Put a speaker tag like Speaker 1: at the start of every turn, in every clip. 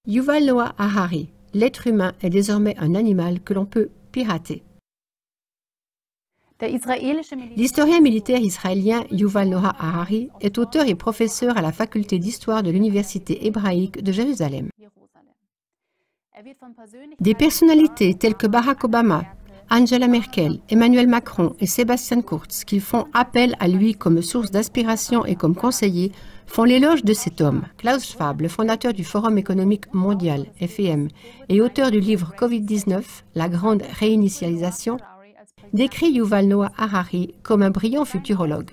Speaker 1: Yuval Noah Harari, l'être humain est désormais un animal que l'on peut pirater. L'historien militaire israélien Yuval Noah Harari est auteur et professeur à la faculté d'histoire de l'université hébraïque de Jérusalem. Des personnalités telles que Barack Obama, Angela Merkel, Emmanuel Macron et Sebastian Kurz, qui font appel à lui comme source d'inspiration et comme conseiller, font l'éloge de cet homme. Klaus Schwab, le fondateur du Forum économique mondial, FEM, et auteur du livre Covid-19, La grande réinitialisation, décrit Yuval Noah Harari comme un brillant futurologue.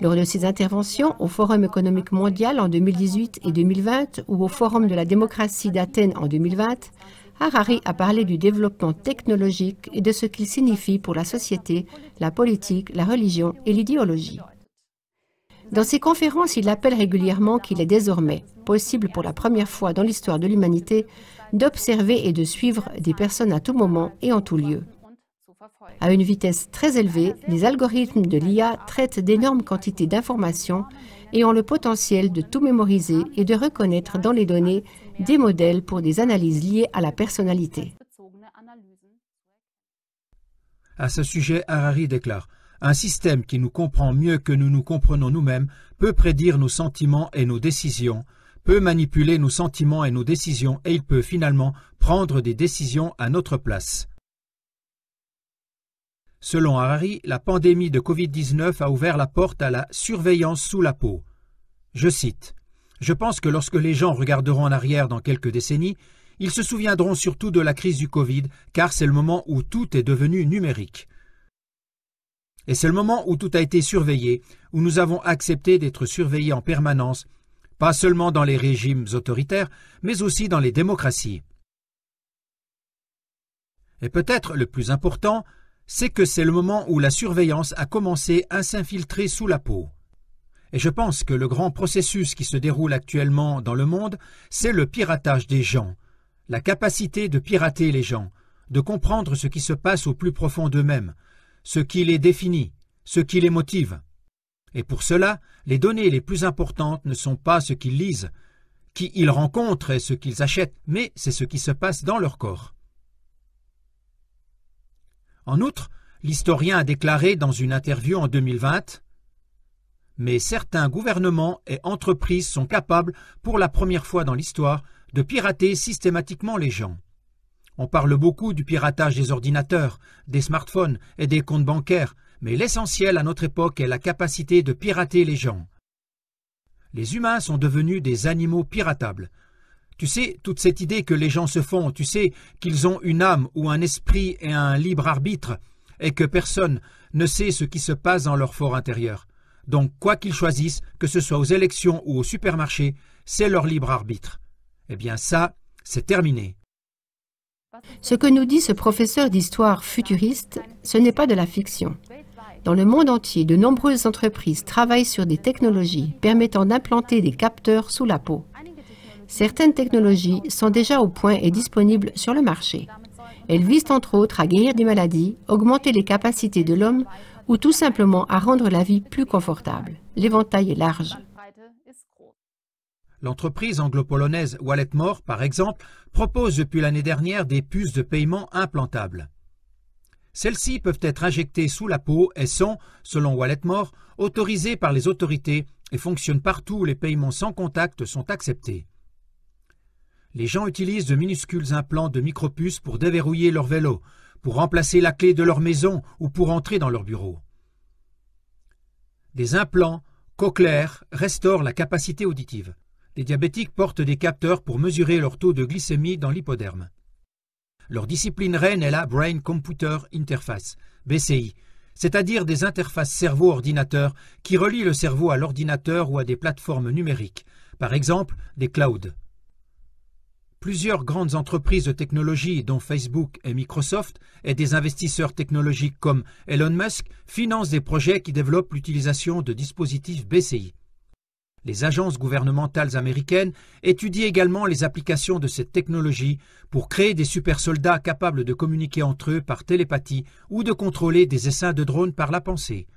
Speaker 1: Lors de ses interventions au Forum économique mondial en 2018 et 2020 ou au Forum de la démocratie d'Athènes en 2020, Harari a parlé du développement technologique et de ce qu'il signifie pour la société, la politique, la religion et l'idéologie. Dans ses conférences, il appelle régulièrement qu'il est désormais possible pour la première fois dans l'histoire de l'humanité d'observer et de suivre des personnes à tout moment et en tout lieu. À une vitesse très élevée, les algorithmes de l'IA traitent d'énormes quantités d'informations et ont le potentiel de tout mémoriser et de reconnaître dans les données des modèles pour des analyses liées à la personnalité.
Speaker 2: À ce sujet, Harari déclare « Un système qui nous comprend mieux que nous nous comprenons nous-mêmes peut prédire nos sentiments et nos décisions, peut manipuler nos sentiments et nos décisions et il peut finalement prendre des décisions à notre place. » Selon Harari, la pandémie de Covid-19 a ouvert la porte à la surveillance sous la peau. Je cite « Je pense que lorsque les gens regarderont en arrière dans quelques décennies, ils se souviendront surtout de la crise du Covid, car c'est le moment où tout est devenu numérique. Et c'est le moment où tout a été surveillé, où nous avons accepté d'être surveillés en permanence, pas seulement dans les régimes autoritaires, mais aussi dans les démocraties. Et peut-être le plus important, c'est que c'est le moment où la surveillance a commencé à s'infiltrer sous la peau. Et je pense que le grand processus qui se déroule actuellement dans le monde, c'est le piratage des gens, la capacité de pirater les gens, de comprendre ce qui se passe au plus profond d'eux-mêmes, ce qui les définit, ce qui les motive. Et pour cela, les données les plus importantes ne sont pas ce qu'ils lisent, qui ils rencontrent et ce qu'ils achètent, mais c'est ce qui se passe dans leur corps. En outre, l'historien a déclaré dans une interview en 2020 « Mais certains gouvernements et entreprises sont capables, pour la première fois dans l'histoire, de pirater systématiquement les gens. On parle beaucoup du piratage des ordinateurs, des smartphones et des comptes bancaires, mais l'essentiel à notre époque est la capacité de pirater les gens. Les humains sont devenus des animaux piratables. Tu sais, toute cette idée que les gens se font, tu sais qu'ils ont une âme ou un esprit et un libre arbitre, et que personne ne sait ce qui se passe dans leur fort intérieur. Donc, quoi qu'ils choisissent, que ce soit aux élections ou au supermarché, c'est leur libre arbitre. Eh bien ça, c'est terminé. »
Speaker 1: Ce que nous dit ce professeur d'histoire futuriste, ce n'est pas de la fiction. Dans le monde entier, de nombreuses entreprises travaillent sur des technologies permettant d'implanter des capteurs sous la peau. Certaines technologies sont déjà au point et disponibles sur le marché. Elles visent entre autres à guérir des maladies, augmenter les capacités de l'homme ou tout simplement à rendre la vie plus confortable. L'éventail est large.
Speaker 2: L'entreprise anglo-polonaise Walletmore, par exemple, propose depuis l'année dernière des puces de paiement implantables. Celles-ci peuvent être injectées sous la peau et sont, selon Walletmore, autorisées par les autorités et fonctionnent partout où les paiements sans contact sont acceptés. Les gens utilisent de minuscules implants de micropuces pour déverrouiller leur vélo, pour remplacer la clé de leur maison ou pour entrer dans leur bureau. Des implants cochléaires restaurent la capacité auditive. Les diabétiques portent des capteurs pour mesurer leur taux de glycémie dans l'hypoderme. Leur discipline reine est la Brain Computer Interface, BCI, c'est-à-dire des interfaces cerveau-ordinateur qui relient le cerveau à l'ordinateur ou à des plateformes numériques, par exemple des clouds. Plusieurs grandes entreprises de technologie, dont Facebook et Microsoft, et des investisseurs technologiques comme Elon Musk, financent des projets qui développent l'utilisation de dispositifs BCI. Les agences gouvernementales américaines étudient également les applications de cette technologie pour créer des super-soldats capables de communiquer entre eux par télépathie ou de contrôler des essaims de drones par la pensée.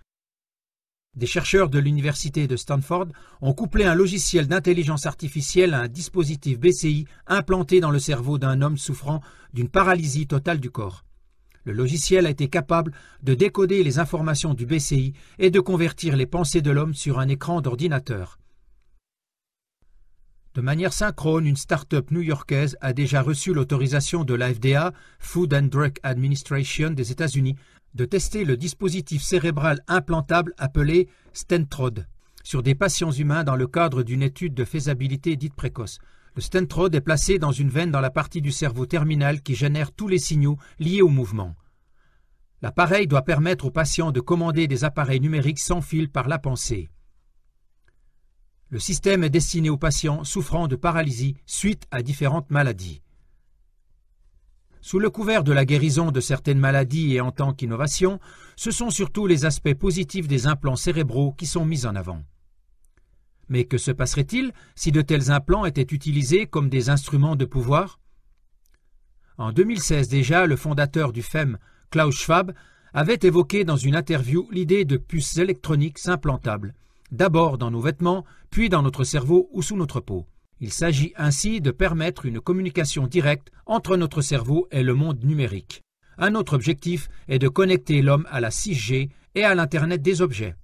Speaker 2: Des chercheurs de l'université de Stanford ont couplé un logiciel d'intelligence artificielle à un dispositif BCI implanté dans le cerveau d'un homme souffrant d'une paralysie totale du corps. Le logiciel a été capable de décoder les informations du BCI et de convertir les pensées de l'homme sur un écran d'ordinateur. De manière synchrone, une start-up new-yorkaise a déjà reçu l'autorisation de la FDA, Food and Drug Administration des États-Unis, de tester le dispositif cérébral implantable appelé Stentrode sur des patients humains dans le cadre d'une étude de faisabilité dite précoce. Le Stentrode est placé dans une veine dans la partie du cerveau terminal qui génère tous les signaux liés au mouvement. L'appareil doit permettre aux patients de commander des appareils numériques sans fil par la pensée. Le système est destiné aux patients souffrant de paralysie suite à différentes maladies. Sous le couvert de la guérison de certaines maladies et en tant qu'innovation, ce sont surtout les aspects positifs des implants cérébraux qui sont mis en avant. Mais que se passerait-il si de tels implants étaient utilisés comme des instruments de pouvoir? En 2016 déjà, le fondateur du FEM, Klaus Schwab, avait évoqué dans une interview l'idée de puces électroniques implantables, d'abord dans nos vêtements, puis dans notre cerveau ou sous notre peau. Il s'agit ainsi de permettre une communication directe entre notre cerveau et le monde numérique. Un autre objectif est de connecter l'homme à la 6G et à l'Internet des objets.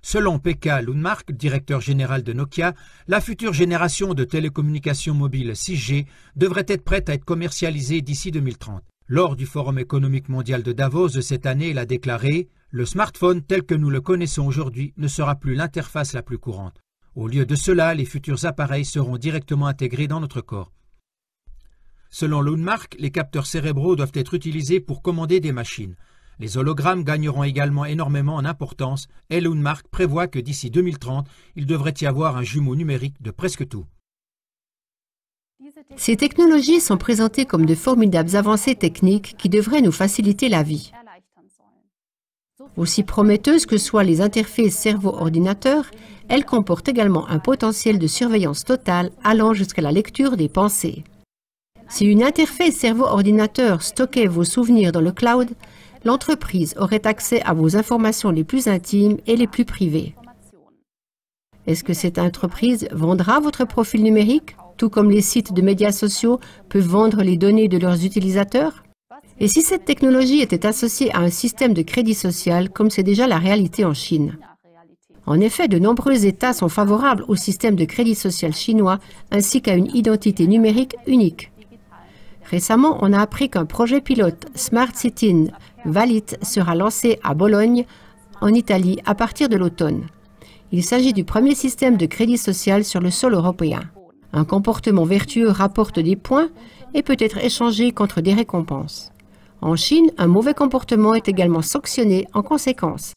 Speaker 2: Selon Pekka Lundmark, directeur général de Nokia, la future génération de télécommunications mobiles 6G devrait être prête à être commercialisée d'ici 2030. Lors du Forum économique mondial de Davos de cette année, il a déclaré « Le smartphone tel que nous le connaissons aujourd'hui ne sera plus l'interface la plus courante. Au lieu de cela, les futurs appareils seront directement intégrés dans notre corps. » Selon Lundmark, les capteurs cérébraux doivent être utilisés pour commander des machines. Les hologrammes gagneront également énormément en importance et Lundmark prévoit que d'ici 2030, il devrait y avoir un jumeau numérique de presque tout.
Speaker 1: Ces technologies sont présentées comme de formidables avancées techniques qui devraient nous faciliter la vie. Aussi prometteuses que soient les interfaces cerveau-ordinateur, elles comportent également un potentiel de surveillance totale allant jusqu'à la lecture des pensées. Si une interface cerveau-ordinateur stockait vos souvenirs dans le cloud, l'entreprise aurait accès à vos informations les plus intimes et les plus privées. Est-ce que cette entreprise vendra votre profil numérique, tout comme les sites de médias sociaux peuvent vendre les données de leurs utilisateurs? Et si cette technologie était associée à un système de crédit social, comme c'est déjà la réalité en Chine? En effet, de nombreux États sont favorables au système de crédit social chinois ainsi qu'à une identité numérique unique. Récemment, on a appris qu'un projet pilote Smart City Valit sera lancé à Bologne, en Italie, à partir de l'automne. Il s'agit du premier système de crédit social sur le sol européen. Un comportement vertueux rapporte des points et peut être échangé contre des récompenses. En Chine, un mauvais comportement est également sanctionné en conséquence.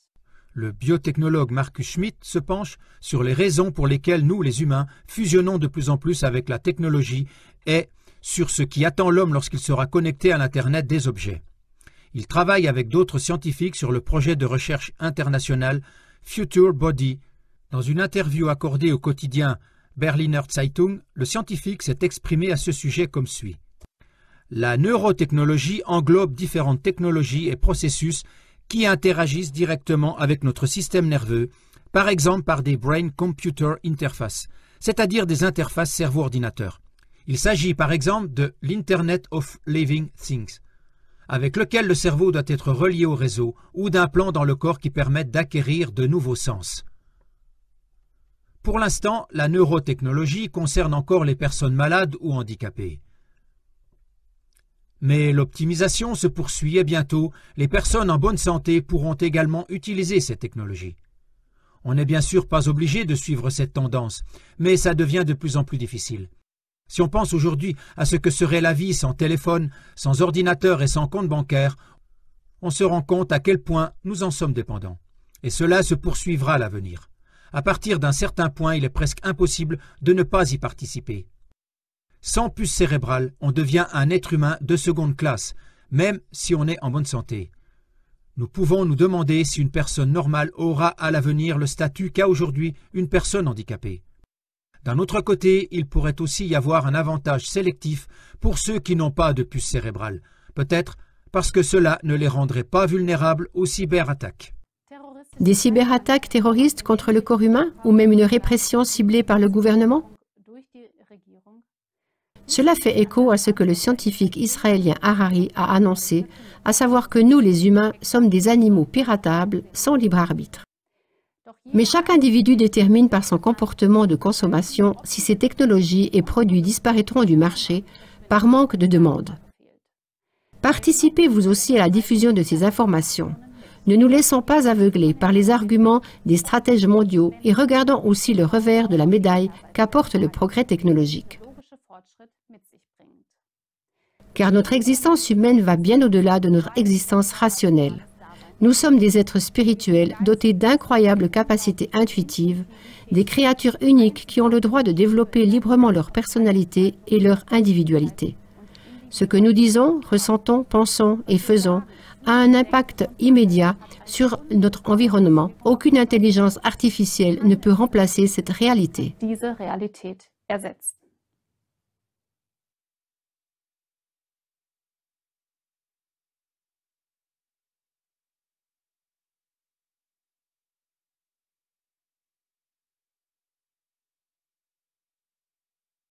Speaker 2: Le biotechnologue Marcus Schmidt se penche sur les raisons pour lesquelles nous, les humains, fusionnons de plus en plus avec la technologie et sur ce qui attend l'homme lorsqu'il sera connecté à l'Internet des objets. Il travaille avec d'autres scientifiques sur le projet de recherche international Future Body. Dans une interview accordée au quotidien Berliner Zeitung, le scientifique s'est exprimé à ce sujet comme suit. La neurotechnologie englobe différentes technologies et processus qui interagissent directement avec notre système nerveux, par exemple par des brain-computer interfaces, c'est-à-dire des interfaces cerveau-ordinateur. Il s'agit par exemple de l'Internet of Living Things, avec lequel le cerveau doit être relié au réseau, ou d'implants dans le corps qui permettent d'acquérir de nouveaux sens. Pour l'instant, la neurotechnologie concerne encore les personnes malades ou handicapées. Mais l'optimisation se poursuit et bientôt, les personnes en bonne santé pourront également utiliser ces technologies. On n'est bien sûr pas obligé de suivre cette tendance, mais ça devient de plus en plus difficile. Si on pense aujourd'hui à ce que serait la vie sans téléphone, sans ordinateur et sans compte bancaire, on se rend compte à quel point nous en sommes dépendants. Et cela se poursuivra à l'avenir. À partir d'un certain point, il est presque impossible de ne pas y participer. Sans puce cérébrale, on devient un être humain de seconde classe, même si on est en bonne santé. Nous pouvons nous demander si une personne normale aura à l'avenir le statut qu'a aujourd'hui une personne handicapée. D'un autre côté, il pourrait aussi y avoir un avantage sélectif pour ceux qui n'ont pas de puce cérébrale, peut-être parce que cela ne les rendrait pas vulnérables aux cyberattaques.
Speaker 1: Des cyberattaques terroristes contre le corps humain ou même une répression ciblée par le gouvernement? Cela fait écho à ce que le scientifique israélien Harari a annoncé, à savoir que nous, les humains, sommes des animaux piratables sans libre arbitre. Mais chaque individu détermine par son comportement de consommation si ces technologies et produits disparaîtront du marché par manque de demande. Participez vous aussi à la diffusion de ces informations. Ne nous laissons pas aveugler par les arguments des stratèges mondiaux et regardons aussi le revers de la médaille qu'apporte le progrès technologique. Car notre existence humaine va bien au-delà de notre existence rationnelle. Nous sommes des êtres spirituels dotés d'incroyables capacités intuitives, des créatures uniques qui ont le droit de développer librement leur personnalité et leur individualité. Ce que nous disons, ressentons, pensons et faisons a un impact immédiat sur notre environnement. Aucune intelligence artificielle ne peut remplacer cette réalité.